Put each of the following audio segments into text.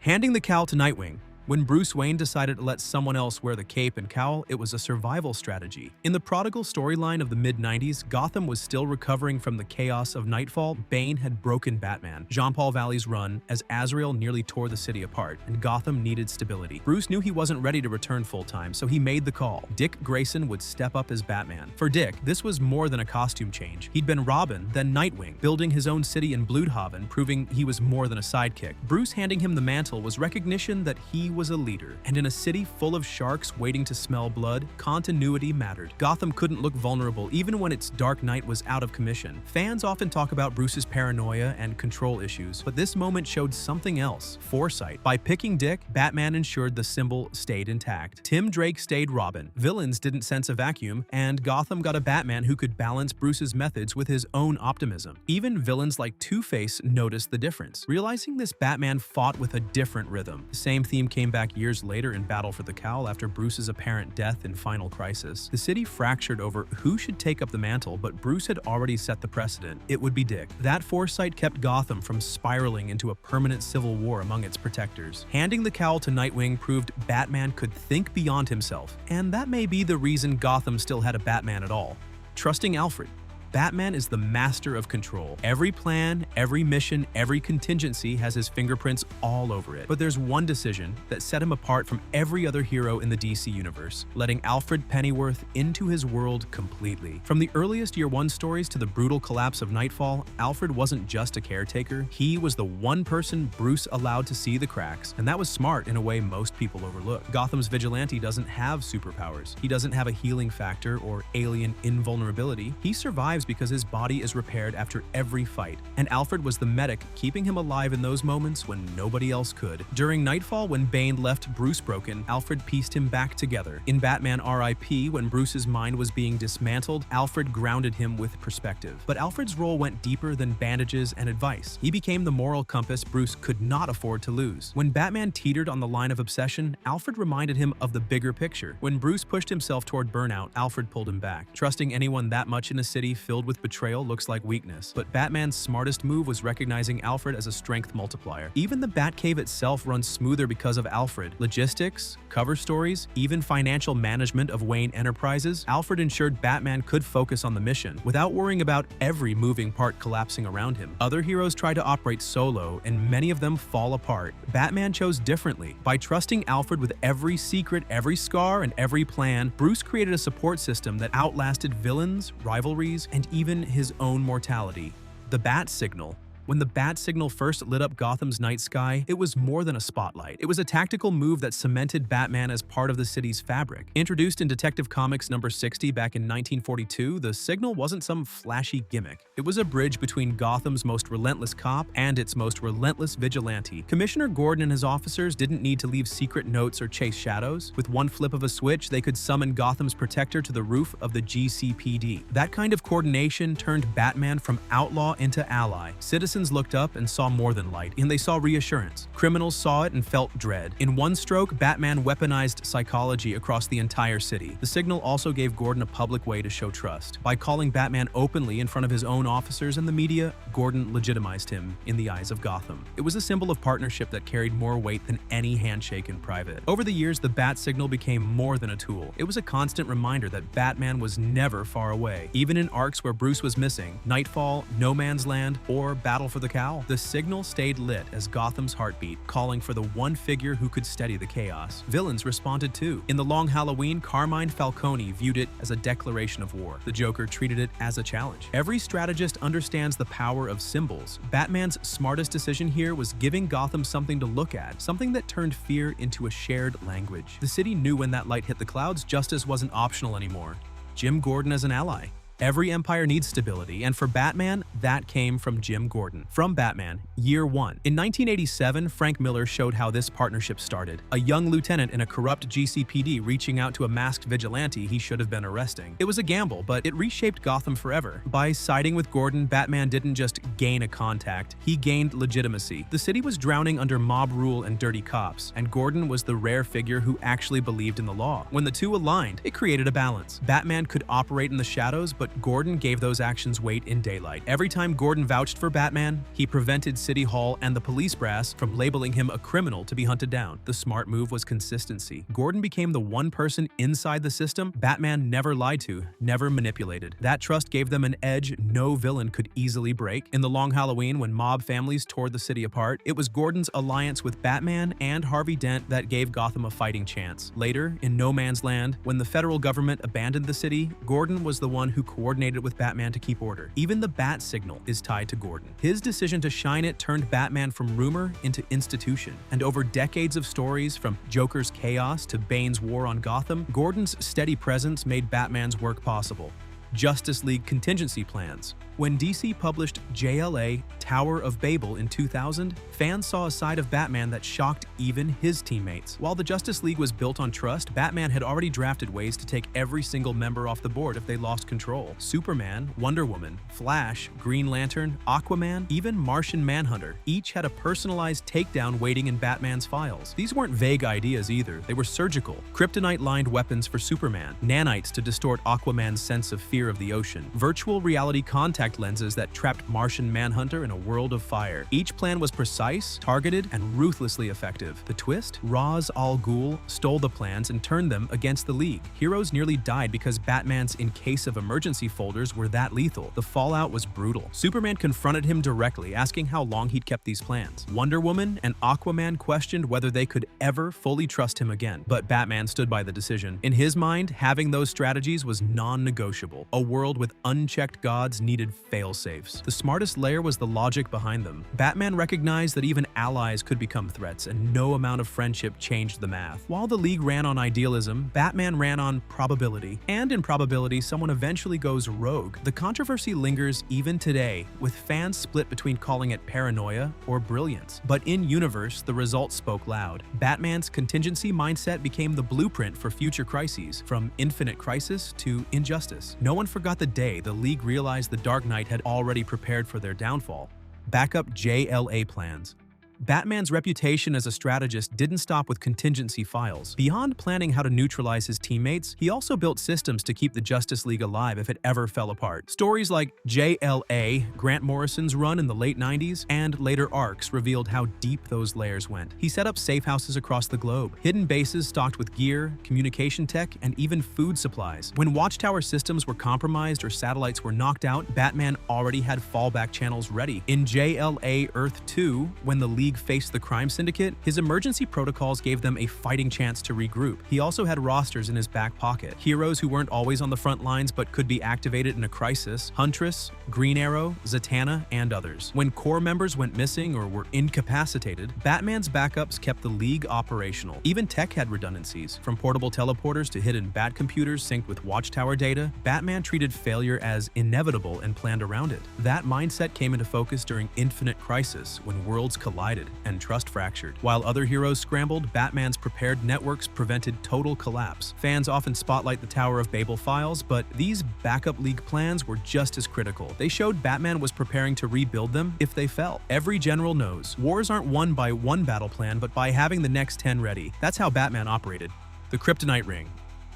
Handing the cowl to Nightwing. When Bruce Wayne decided to let someone else wear the cape and cowl, it was a survival strategy. In the Prodigal storyline of the mid-90s, Gotham was still recovering from the chaos of Nightfall. Bane had broken Batman. Jean-Paul Valley's run as Azrael nearly tore the city apart, and Gotham needed stability. Bruce knew he wasn't ready to return full-time, so he made the call. Dick Grayson would step up as Batman. For Dick, this was more than a costume change. He'd been Robin, then Nightwing, building his own city in Bloodhaven, proving he was more than a sidekick. Bruce handing him the mantle was recognition that he was a leader, and in a city full of sharks waiting to smell blood, continuity mattered. Gotham couldn't look vulnerable even when its Dark Knight was out of commission. Fans often talk about Bruce's paranoia and control issues, but this moment showed something else: foresight. By picking Dick, Batman ensured the symbol stayed intact. Tim Drake stayed Robin. Villains didn't sense a vacuum, and Gotham got a Batman who could balance Bruce's methods with his own optimism. Even villains like Two-Face noticed the difference, realizing this Batman fought with a different rhythm. The same theme came back years later in Battle for the Cowl after Bruce's apparent death in Final Crisis. The city fractured over who should take up the mantle, but Bruce had already set the precedent. It would be Dick. That foresight kept Gotham from spiraling into a permanent civil war among its protectors. Handing the cowl to Nightwing proved Batman could think beyond himself, and that may be the reason Gotham still had a Batman at all. Trusting Alfred. Batman is the master of control. Every plan, every mission, every contingency has his fingerprints all over it. But there's one decision that set him apart from every other hero in the DC universe: letting Alfred Pennyworth into his world completely. From the earliest Year One stories to the brutal collapse of Nightfall, Alfred wasn't just a caretaker. He was the one person Bruce allowed to see the cracks, and that was smart in a way most people overlook. Gotham's vigilante doesn't have superpowers. He doesn't have a healing factor or alien invulnerability. He survives because his body is repaired after every fight, and Alfred was the medic keeping him alive in those moments when nobody else could. During Nightfall, when Bane left Bruce broken, Alfred pieced him back together. In Batman R.I.P., when Bruce's mind was being dismantled, Alfred grounded him with perspective. But Alfred's role went deeper than bandages and advice. He became the moral compass Bruce could not afford to lose. When Batman teetered on the line of obsession, Alfred reminded him of the bigger picture. When Bruce pushed himself toward burnout, Alfred pulled him back. Trusting anyone that much in a city filled with betrayal looks like weakness, but Batman's smartest move was recognizing Alfred as a strength multiplier. Even the Batcave itself runs smoother because of Alfred. Logistics, cover stories, even financial management of Wayne Enterprises, Alfred ensured Batman could focus on the mission without worrying about every moving part collapsing around him. Other heroes try to operate solo, and many of them fall apart. Batman chose differently. By trusting Alfred with every secret, every scar, and every plan, Bruce created a support system that outlasted villains, rivalries, and even his own mortality. The Bat Signal. When the Bat Signal first lit up Gotham's night sky, it was more than a spotlight. It was a tactical move that cemented Batman as part of the city's fabric. Introduced in Detective Comics number 60 back in 1942, the signal wasn't some flashy gimmick. It was a bridge between Gotham's most relentless cop and its most relentless vigilante. Commissioner Gordon and his officers didn't need to leave secret notes or chase shadows. With one flip of a switch, they could summon Gotham's protector to the roof of the GCPD. That kind of coordination turned Batman from outlaw into ally. Citizens looked up and saw more than light, and they saw reassurance. Criminals saw it and felt dread. In one stroke, Batman weaponized psychology across the entire city. The signal also gave Gordon a public way to show trust. By calling Batman openly in front of his own officers and the media, Gordon legitimized him in the eyes of Gotham. It was a symbol of partnership that carried more weight than any handshake in private. Over the years, the Bat Signal became more than a tool. It was a constant reminder that Batman was never far away. Even in arcs where Bruce was missing, Nightfall, No Man's Land, or Battle for the Cowl, the signal stayed lit as Gotham's heartbeat, calling for the one figure who could steady the chaos. Villains responded too. In The Long Halloween, Carmine Falcone viewed it as a declaration of war. The Joker treated it as a challenge. Every strategist understands the power of symbols. Batman's smartest decision here was giving Gotham something to look at, something that turned fear into a shared language. The city knew when that light hit the clouds, justice wasn't optional anymore. Jim Gordon as an ally. Every empire needs stability, and for Batman, that came from Jim Gordon. From Batman, Year One. In 1987, Frank Miller showed how this partnership started. A young lieutenant in a corrupt GCPD reaching out to a masked vigilante he should have been arresting. It was a gamble, but it reshaped Gotham forever. By siding with Gordon, Batman didn't just gain a contact, he gained legitimacy. The city was drowning under mob rule and dirty cops, and Gordon was the rare figure who actually believed in the law. When the two aligned, it created a balance. Batman could operate in the shadows, but but Gordon gave those actions weight in daylight. Every time Gordon vouched for Batman, he prevented City Hall and the police brass from labeling him a criminal to be hunted down. The smart move was consistency. Gordon became the one person inside the system Batman never lied to, never manipulated. That trust gave them an edge no villain could easily break. In the Long Halloween, when mob families tore the city apart, it was Gordon's alliance with Batman and Harvey Dent that gave Gotham a fighting chance. Later, in No Man's Land, when the federal government abandoned the city, Gordon was the one who coordinated with Batman to keep order. Even the bat signal is tied to Gordon. His decision to shine it turned Batman from rumor into institution. And over decades of stories, from Joker's chaos to Bane's war on Gotham, Gordon's steady presence made Batman's work possible. Justice League contingency plans. When DC published JLA Tower of Babel in 2000, fans saw a side of Batman that shocked even his teammates. While the Justice League was built on trust, Batman had already drafted ways to take every single member off the board if they lost control. Superman, Wonder Woman, Flash, Green Lantern, Aquaman, even Martian Manhunter, each had a personalized takedown waiting in Batman's files. These weren't vague ideas either, they were surgical. Kryptonite-lined weapons for Superman, nanites to distort Aquaman's sense of fear of the ocean, virtual reality contact lenses that trapped Martian Manhunter in a world of fire. Each plan was precise, targeted, and ruthlessly effective. The twist? Ra's al Ghul stole the plans and turned them against the League. Heroes nearly died because Batman's in case of emergency folders were that lethal. The fallout was brutal. Superman confronted him directly, asking how long he'd kept these plans. Wonder Woman and Aquaman questioned whether they could ever fully trust him again, but Batman stood by the decision. In his mind, having those strategies was non-negotiable. A world with unchecked gods needed fail-safes. The smartest layer was the logic behind them. Batman recognized that even allies could become threats, and no amount of friendship changed the math. While the League ran on idealism, Batman ran on probability. And in probability, someone eventually goes rogue. The controversy lingers even today, with fans split between calling it paranoia or brilliance. But in universe, the results spoke loud. Batman's contingency mindset became the blueprint for future crises, from Infinite Crisis to Injustice. No one forgot the day the League realized the Dark Knight had already prepared for their downfall. Backup JLA plans. Batman's reputation as a strategist didn't stop with contingency files. Beyond planning how to neutralize his teammates, he also built systems to keep the Justice League alive if it ever fell apart. Stories like JLA, Grant Morrison's run in the late 90s, and later arcs revealed how deep those layers went. He set up safe houses across the globe, hidden bases stocked with gear, communication tech, and even food supplies. When watchtower systems were compromised or satellites were knocked out, Batman already had fallback channels ready. In JLA Earth 2, when the League faced the crime syndicate, his emergency protocols gave them a fighting chance to regroup. He also had rosters in his back pocket. Heroes who weren't always on the front lines but could be activated in a crisis: Huntress, Green Arrow, Zatanna, and others. When core members went missing or were incapacitated, Batman's backups kept the League operational. Even tech had redundancies. From portable teleporters to hidden bat computers synced with watchtower data, Batman treated failure as inevitable and planned around it. That mindset came into focus during Infinite Crisis, when worlds collided and trust fractured. While other heroes scrambled, Batman's prepared networks prevented total collapse. Fans often spotlight the Tower of Babel files, but these backup League plans were just as critical. They showed Batman was preparing to rebuild them if they fell. Every general knows, wars aren't won by one battle plan, but by having the next 10 ready. That's how Batman operated. The Kryptonite ring.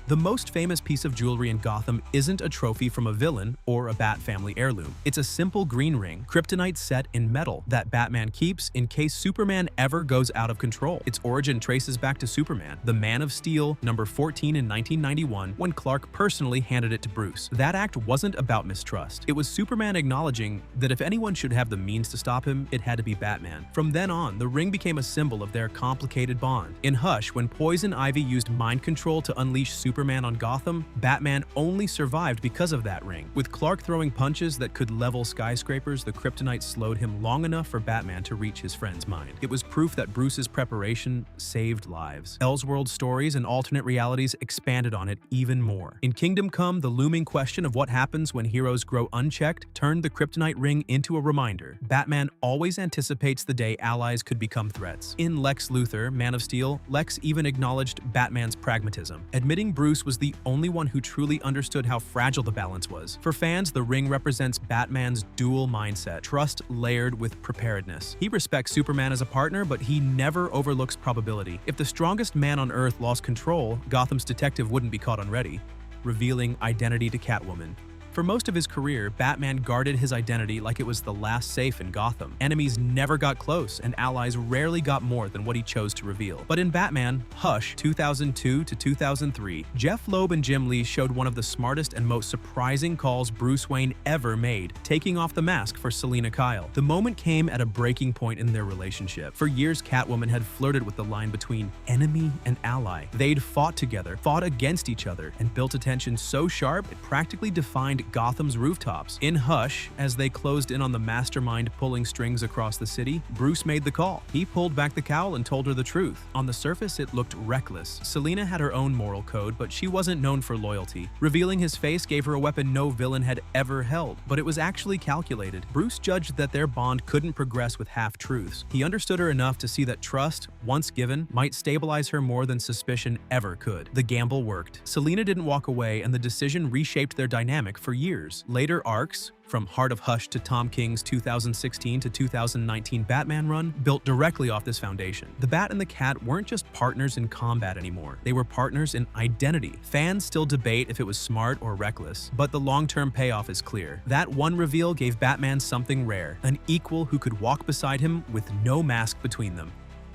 The most famous piece of jewelry in Gotham isn't a trophy from a villain or a Bat family heirloom. It's a simple green ring, kryptonite set in metal, that Batman keeps in case Superman ever goes out of control. Its origin traces back to Superman, the Man of Steel, number 14 in 1991, when Clark personally handed it to Bruce. That act wasn't about mistrust. It was Superman acknowledging that if anyone should have the means to stop him, it had to be Batman. From then on, the ring became a symbol of their complicated bond. In Hush, when Poison Ivy used mind control to unleash Superman on Gotham, Batman only survived because of that ring. With Clark throwing punches that could level skyscrapers, the kryptonite slowed him long enough for Batman to reach his friend's mind. It was proof that Bruce's preparation saved lives. Elseworld stories and alternate realities expanded on it even more. In Kingdom Come, the looming question of what happens when heroes grow unchecked turned the kryptonite ring into a reminder. Batman always anticipates the day allies could become threats. In Lex Luthor, Man of Steel, Lex even acknowledged Batman's pragmatism, admitting Bruce was the only one who truly understood how fragile the balance was. For fans, the ring represents Batman's dual mindset, trust layered with preparedness. He respects Superman as a partner, but he never overlooks probability. If the strongest man on Earth lost control, Gotham's detective wouldn't be caught unready, revealing identity to Catwoman. For most of his career, Batman guarded his identity like it was the last safe in Gotham. Enemies never got close, and allies rarely got more than what he chose to reveal. But in Batman, Hush 2002 to 2003, Jeff Loeb and Jim Lee showed one of the smartest and most surprising calls Bruce Wayne ever made, taking off the mask for Selina Kyle. The moment came at a breaking point in their relationship. For years, Catwoman had flirted with the line between enemy and ally. They'd fought together, fought against each other, and built a tension so sharp it practically defined Gotham's rooftops. In Hush, as they closed in on the mastermind pulling strings across the city, Bruce made the call. He pulled back the cowl and told her the truth. On the surface, it looked reckless. Selina had her own moral code, but she wasn't known for loyalty. Revealing his face gave her a weapon no villain had ever held, but it was actually calculated. Bruce judged that their bond couldn't progress with half-truths. He understood her enough to see that trust, once given, might stabilize her more than suspicion ever could. The gamble worked. Selina didn't walk away, and the decision reshaped their dynamic for years. Later arcs, from Heart of Hush to Tom King's 2016 to 2019 Batman run, built directly off this foundation. The Bat and the Cat weren't just partners in combat anymore. They were partners in identity. Fans still debate if it was smart or reckless, but the long-term payoff is clear. That one reveal gave Batman something rare, an equal who could walk beside him with no mask between them.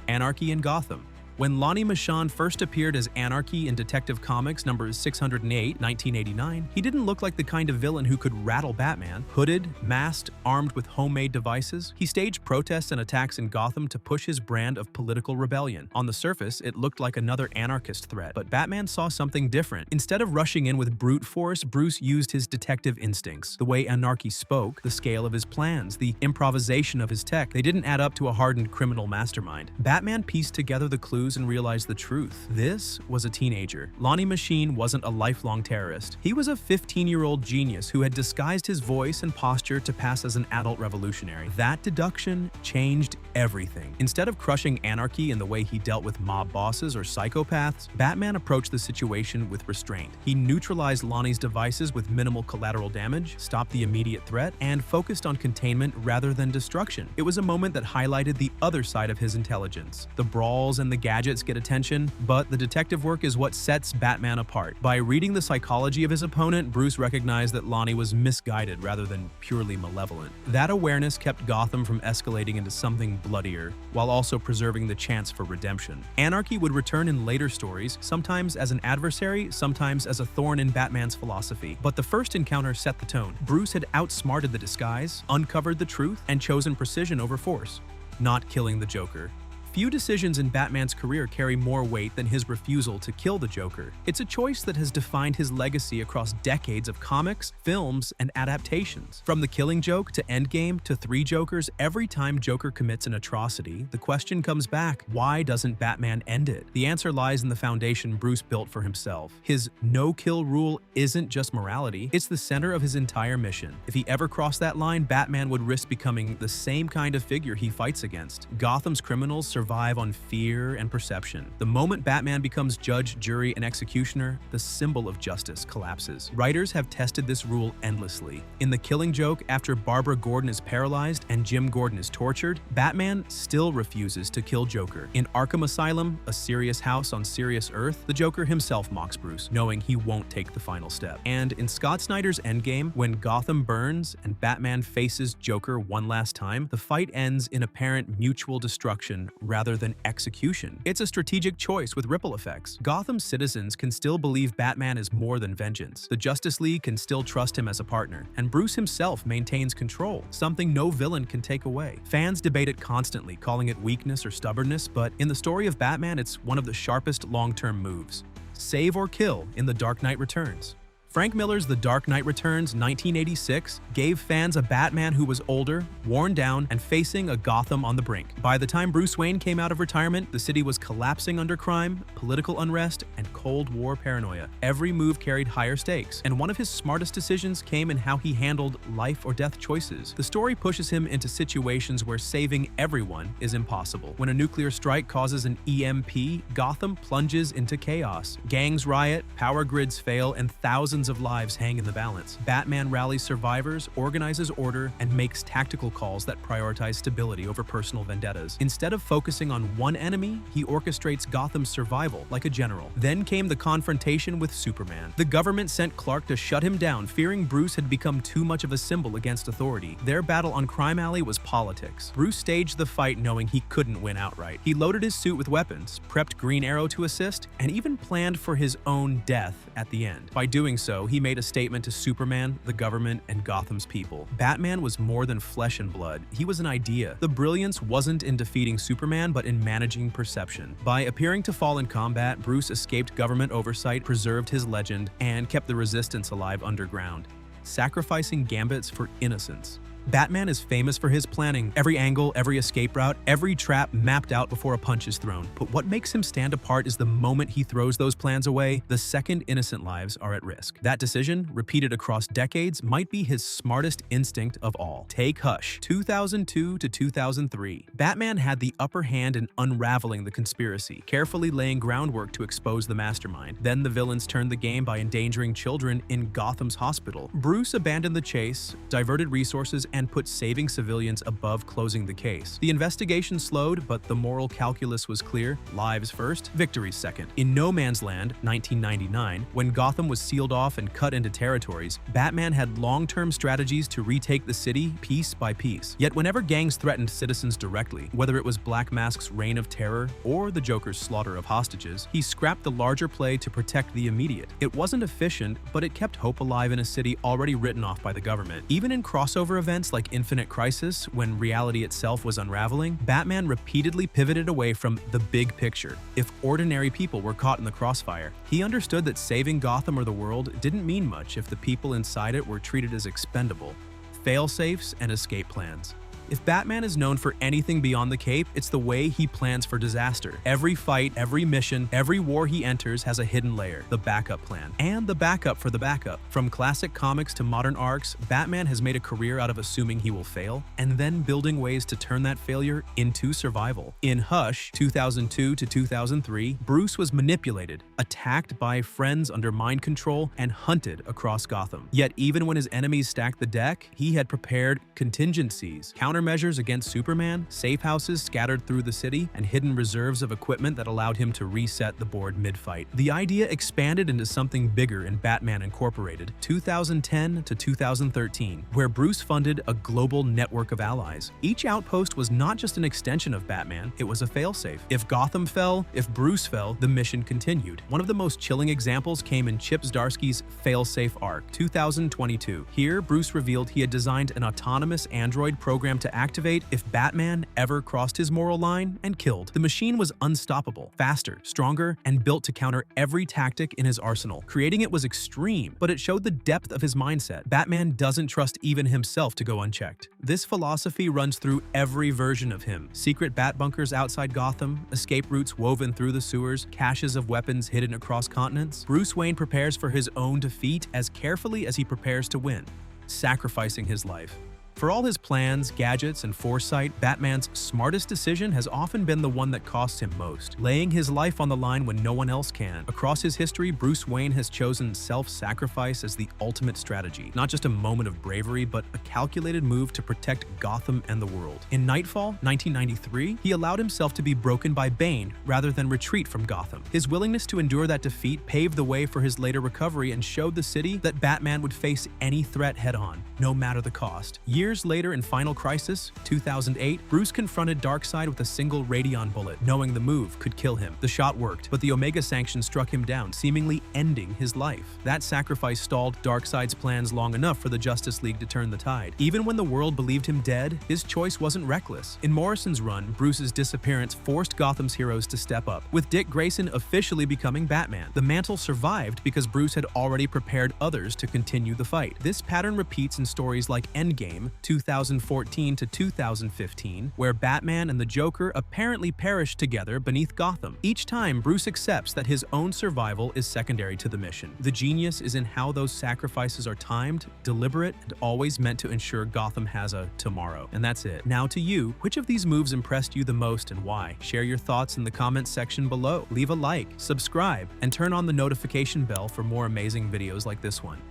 Anarchy and Gotham. When Lonnie Michon first appeared as Anarchy in Detective Comics numbers 608, 1989, he didn't look like the kind of villain who could rattle Batman. Hooded, masked, armed with homemade devices, he staged protests and attacks in Gotham to push his brand of political rebellion. On the surface, it looked like another anarchist threat, but Batman saw something different. Instead of rushing in with brute force, Bruce used his detective instincts. The way Anarchy spoke, the scale of his plans, the improvisation of his tech, they didn't add up to a hardened criminal mastermind. Batman pieced together the clues and realized the truth. This was a teenager. Lonnie Machine wasn't a lifelong terrorist. He was a 15-year-old genius who had disguised his voice and posture to pass as an adult revolutionary. That deduction changed everything. Instead of crushing Anarchy in the way he dealt with mob bosses or psychopaths, Batman approached the situation with restraint. He neutralized Lonnie's devices with minimal collateral damage, stopped the immediate threat, and focused on containment rather than destruction. It was a moment that highlighted the other side of his intelligence. The brawls and the gadgets get attention, but the detective work is what sets Batman apart. By reading the psychology of his opponent, Bruce recognized that Lonnie was misguided rather than purely malevolent. That awareness kept Gotham from escalating into something bloodier, while also preserving the chance for redemption. Anarchy would return in later stories, sometimes as an adversary, sometimes as a thorn in Batman's philosophy. But the first encounter set the tone. Bruce had outsmarted the disguise, uncovered the truth, and chosen precision over force, not killing the Joker. Few decisions in Batman's career carry more weight than his refusal to kill the Joker. It's a choice that has defined his legacy across decades of comics, films, and adaptations. From The Killing Joke to Endgame to Three Jokers, every time Joker commits an atrocity, the question comes back, why doesn't Batman end it? The answer lies in the foundation Bruce built for himself. His no-kill rule isn't just morality, it's the center of his entire mission. If he ever crossed that line, Batman would risk becoming the same kind of figure he fights against. Gotham's criminals survive on fear and perception. The moment Batman becomes judge, jury, and executioner, the symbol of justice collapses. Writers have tested this rule endlessly. In The Killing Joke, after Barbara Gordon is paralyzed and Jim Gordon is tortured, Batman still refuses to kill Joker. In Arkham Asylum, a serious house on serious Earth, the Joker himself mocks Bruce, knowing he won't take the final step. And in Scott Snyder's Endgame, when Gotham burns and Batman faces Joker one last time, the fight ends in apparent mutual destruction rather than execution. It's a strategic choice with ripple effects. Gotham's citizens can still believe Batman is more than vengeance. The Justice League can still trust him as a partner. And Bruce himself maintains control, something no villain can take away. Fans debate it constantly, calling it weakness or stubbornness, but in the story of Batman, it's one of the sharpest long-term moves. Save or kill in The Dark Knight Returns. Frank Miller's The Dark Knight Returns 1986 gave fans a Batman who was older, worn down, and facing a Gotham on the brink. By the time Bruce Wayne came out of retirement, the city was collapsing under crime, political unrest, and Cold War paranoia. Every move carried higher stakes, and one of his smartest decisions came in how he handled life or death choices. The story pushes him into situations where saving everyone is impossible. When a nuclear strike causes an EMP, Gotham plunges into chaos. Gangs riot, power grids fail, and thousands thousands of lives hang in the balance. Batman rallies survivors, organizes order, and makes tactical calls that prioritize stability over personal vendettas. Instead of focusing on one enemy, he orchestrates Gotham's survival like a general. Then came the confrontation with Superman. The government sent Clark to shut him down, fearing Bruce had become too much of a symbol against authority. Their battle on Crime Alley was politics. Bruce staged the fight knowing he couldn't win outright. He loaded his suit with weapons, prepped Green Arrow to assist, and even planned for his own death at the end. By doing so, he made a statement to Superman, the government, and Gotham's people. Batman was more than flesh and blood. He was an idea. The brilliance wasn't in defeating Superman, but in managing perception. By appearing to fall in combat, Bruce escaped government oversight, preserved his legend, and kept the resistance alive underground, sacrificing Gambits for innocence. Batman is famous for his planning. Every angle, every escape route, every trap mapped out before a punch is thrown. But what makes him stand apart is the moment he throws those plans away, the second innocent lives are at risk. That decision, repeated across decades, might be his smartest instinct of all. Take Hush, 2002 to 2003. Batman had the upper hand in unraveling the conspiracy, carefully laying groundwork to expose the mastermind. Then the villains turned the game by endangering children in Gotham's hospital. Bruce abandoned the chase, diverted resources, and put saving civilians above closing the case. The investigation slowed, but the moral calculus was clear: lives first, victories second. In No Man's Land, 1999, when Gotham was sealed off and cut into territories, Batman had long-term strategies to retake the city piece by piece. Yet whenever gangs threatened citizens directly, whether it was Black Mask's reign of terror or the Joker's slaughter of hostages, he scrapped the larger play to protect the immediate. It wasn't efficient, but it kept hope alive in a city already written off by the government. Even in crossover events like Infinite Crisis, when reality itself was unraveling, Batman repeatedly pivoted away from the big picture. If ordinary people were caught in the crossfire, he understood that saving Gotham or the world didn't mean much if the people inside it were treated as expendable. Fail-safes and escape plans. If Batman is known for anything beyond the cape, it's the way he plans for disaster. Every fight, every mission, every war he enters has a hidden layer, the backup plan. And the backup for the backup. From classic comics to modern arcs, Batman has made a career out of assuming he will fail, and then building ways to turn that failure into survival. In Hush, 2002 to 2003, Bruce was manipulated, attacked by friends under mind control, and hunted across Gotham. Yet even when his enemies stacked the deck, he had prepared contingencies, countermeasures against Superman, safe houses scattered through the city, and hidden reserves of equipment that allowed him to reset the board mid-fight. The idea expanded into something bigger in Batman Incorporated, 2010 to 2013, where Bruce funded a global network of allies. Each outpost was not just an extension of Batman, it was a failsafe. If Gotham fell, if Bruce fell, the mission continued. One of the most chilling examples came in Chip Zdarsky's Failsafe arc, 2022. Here, Bruce revealed he had designed an autonomous android programmed to activate if Batman ever crossed his moral line and killed. The machine was unstoppable, faster, stronger, and built to counter every tactic in his arsenal. Creating it was extreme, but it showed the depth of his mindset. Batman doesn't trust even himself to go unchecked. This philosophy runs through every version of him. Secret bat bunkers outside Gotham, escape routes woven through the sewers, caches of weapons hidden across continents. Bruce Wayne prepares for his own defeat as carefully as he prepares to win, sacrificing his life. For all his plans, gadgets, and foresight, Batman's smartest decision has often been the one that costs him most, laying his life on the line when no one else can. Across his history, Bruce Wayne has chosen self-sacrifice as the ultimate strategy, not just a moment of bravery, but a calculated move to protect Gotham and the world. In Nightfall, 1993, he allowed himself to be broken by Bane rather than retreat from Gotham. His willingness to endure that defeat paved the way for his later recovery and showed the city that Batman would face any threat head-on, no matter the cost. Years later in Final Crisis, 2008, Bruce confronted Darkseid with a single Radion bullet, knowing the move could kill him. The shot worked, but the Omega Sanction struck him down, seemingly ending his life. That sacrifice stalled Darkseid's plans long enough for the Justice League to turn the tide. Even when the world believed him dead, his choice wasn't reckless. In Morrison's run, Bruce's disappearance forced Gotham's heroes to step up, with Dick Grayson officially becoming Batman. The mantle survived because Bruce had already prepared others to continue the fight. This pattern repeats in stories like Endgame, 2014 to 2015, where Batman and the Joker apparently perished together beneath Gotham. Each time, Bruce accepts that his own survival is secondary to the mission. The genius is in how those sacrifices are timed, deliberate, and always meant to ensure Gotham has a tomorrow. And that's it. Now to you, which of these moves impressed you the most and why? Share your thoughts in the comments section below. Leave a like, subscribe, and turn on the notification bell for more amazing videos like this one.